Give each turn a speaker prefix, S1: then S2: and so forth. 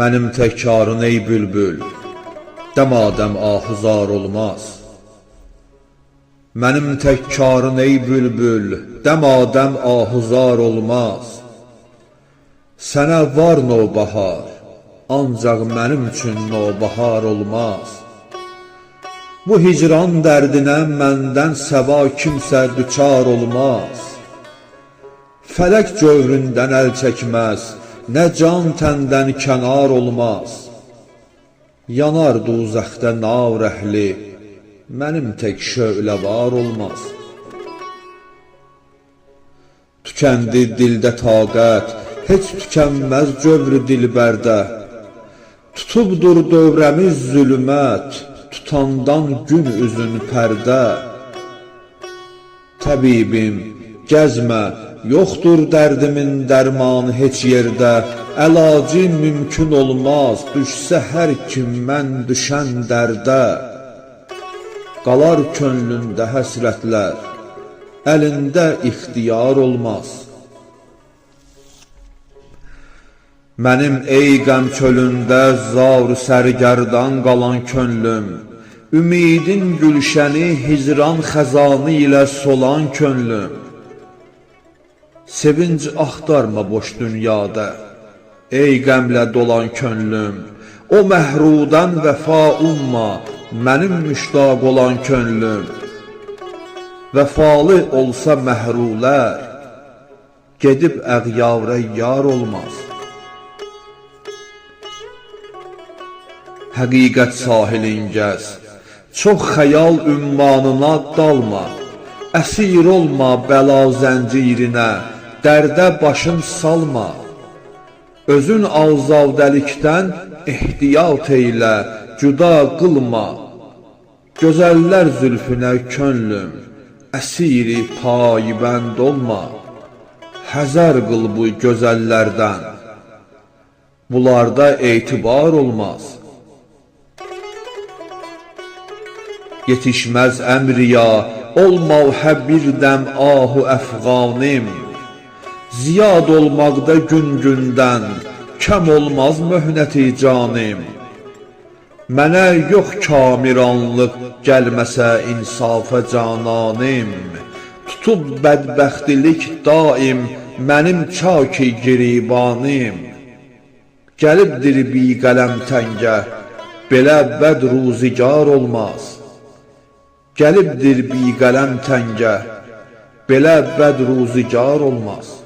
S1: Mənim təkrarın ey bülbül, də madəm ahuzar olmaz. Mənim təkrarın ey bülbül, də madəm ahuzar olmaz. Sənə var növbəhar, ancaq mənim üçün növbəhar olmaz. Bu hicran dərdinə məndən səva kimsə düçar olmaz. Fələk cövründən əl çəkməz, nə can təndən kənar olmaz. Yanar duzəxdə nar əhli, mənim tək şölə var olmaz. Tükəndi dildə taqət, heç tükənməz cövrü dilbərdə. Tutubdur dövrəmiz zülmət, tutandan gün üzün pərdə. Təbibim, gəzmə, yoxdur dərdimin dərmanı heç yerdə. Əlacı mümkün olmaz, düşsə hər kim mən düşən dərdə. Qalar könlündə həsrətlər, əlində ixtiyar olmaz. Mənim ey qəm çölündə zar-ı sərgərdan qalan könlüm, ümidin gülşəni hicran xəzanı ilə solan könlüm. Sevinc axtarma boş dünyada, ey qəmlə dolan könlüm. O məhrudan vəfa umma, mənim müştaq olan könlüm. Vəfalı olsa məhrulər, gedib əğyarə yar olmaz. Həqiqət sahilin gəz, çox xəyal ümmanına dalma. Əsir olma bəla zəncirinə, dərdə başın salma. Özün azavdəlikdən ehtiyat eylə, cüda qılma. Gözəllər zülfünə könlüm, əsiri paybənd olma. Həzər qıl bu gözəllərdən, bunlarda etibar olmaz. Yetişməz əmriya, olma hə birdəm ahu əfğanim. Ziyad olmaqda gün-gündən, kəm olmaz möhnəti canim. Mənə yox kamiranlıq, gəlməsə insafa cananim. Tutub bədbəxtilik daim, mənim çaki giribanim. Gəlibdir bi qələm təngə, belə bəd ruzigar olmaz. Gəlibdir bi qələm təngə, belə bəd ruzigar olmaz.